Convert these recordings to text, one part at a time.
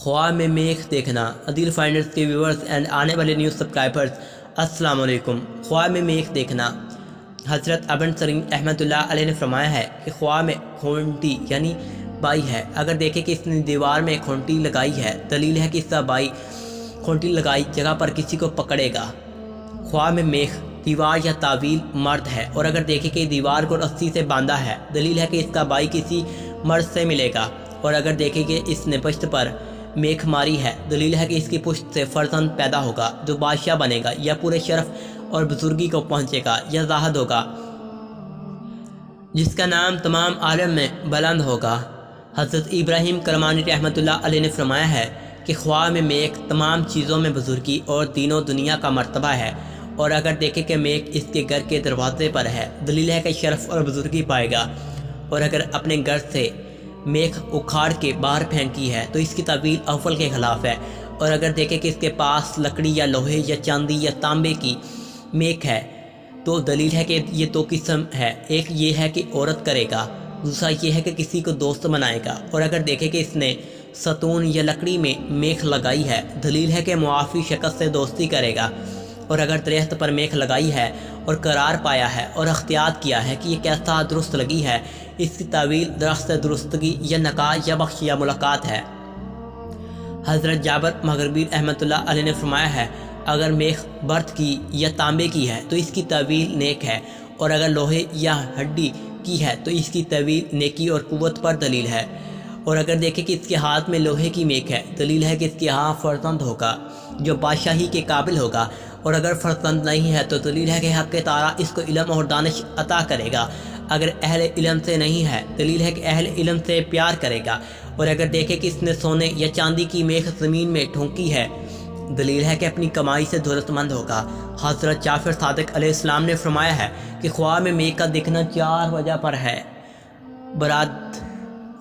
خواب میں میخ دیکھنا۔ عدیل فائنڈرز کے ویورز اینڈ آنے والے نیو سبسکرائبرز السلام علیکم۔ خواب میں میخ دیکھنا۔ حضرت ابن سیرین رحمۃ اللہ علیہ نے فرمایا ہے کہ خواب میں کھونٹی یعنی بائی ہے، اگر دیکھے کہ اس نے دیوار میں کھونٹی لگائی ہے، دلیل ہے کہ اس کا بائی کھونٹی لگائی جگہ پر کسی کو پکڑے گا۔ خواب میں میخ دیوار یا طویل مرد ہے اور اگر دیکھے کہ دیوار کو رسی سے باندھا ہے، دلیل ہے کہ اس کا بائی کسی مرد سے ملے گا۔ اور اگر دیکھے کہ اس نے پشت پر میخ ماری ہے، دلیل ہے کہ اس کی پشت سے فرزند پیدا ہوگا جو بادشاہ بنے گا یا پورے شرف اور بزرگی کو پہنچے گا یا زاہد ہوگا جس کا نام تمام عالم میں بلند ہوگا۔ حضرت ابراہیم کرمانی رحمۃ اللہ علیہ نے فرمایا ہے کہ خواب میں میخ تمام چیزوں میں بزرگی اور دین و دنیا کا مرتبہ ہے اور اگر دیکھے کہ میخ اس کے گھر کے دروازے پر ہے، دلیل ہے کہ شرف اور بزرگی پائے گا۔ اور اگر اپنے گھر سے میخ اکھاڑ کے باہر پھینکی ہے تو اس کی تعویل اول کے خلاف ہے۔ اور اگر دیکھے کہ اس کے پاس لکڑی یا لوہے یا چاندی یا تانبے کی میخ ہے تو دلیل ہے کہ یہ دو قسم ہے، ایک یہ ہے کہ عورت کرے گا، دوسرا یہ ہے کہ کسی کو دوست بنائے گا۔ اور اگر دیکھے کہ اس نے ستون یا لکڑی میں میخ لگائی ہے، دلیل ہے کہ معافی شخص سے دوستی کرے گا۔ اور اگر درخت پر میخ لگائی ہے اور قرار پایا ہے اور اختیار کیا ہے کہ یہ کیسا درست لگی ہے، اس کی تعویل درخت سے درستگی یا نکاح یا بخش یا ملاقات ہے۔ حضرت جابر مغربی رحمۃ اللہ علیہ نے فرمایا ہے اگر میخ برت کی یا تانبے کی ہے تو اس کی تعویل نیک ہے اور اگر لوہے یا ہڈی کی ہے تو اس کی تعویل نیکی اور قوت پر دلیل ہے۔ اور اگر دیکھے کہ اس کے ہاتھ میں لوہے کی میخ ہے، دلیل ہے کہ اس کے ہاں فرزند ہوگا جو بادشاہی کے قابل ہوگا۔ اور اگر فرزند نہیں ہے تو دلیل ہے کہ حق تعالیٰ اس کو علم اور دانش عطا کرے گا۔ اگر اہل علم سے نہیں ہے، دلیل ہے کہ اہل علم سے پیار کرے گا۔ اور اگر دیکھے کہ اس نے سونے یا چاندی کی میخ زمین میں ٹھونکی ہے، دلیل ہے کہ اپنی کمائی سے دولت مند ہوگا۔ حضرت جعفر صادق علیہ السلام نے فرمایا ہے کہ خواب میں میخ کا دکھنا 4 وجہ پر ہے: برات،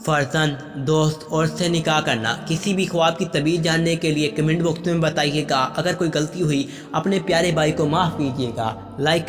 فرزند، دوست اور سے نکاح کرنا۔ کسی بھی خواب کی تعبیر جاننے کے لیے کمنٹ باکس میں بتائیے گا۔ اگر کوئی غلطی ہوئی اپنے پیارے بھائی کو معاف کیجیے گا۔ لائک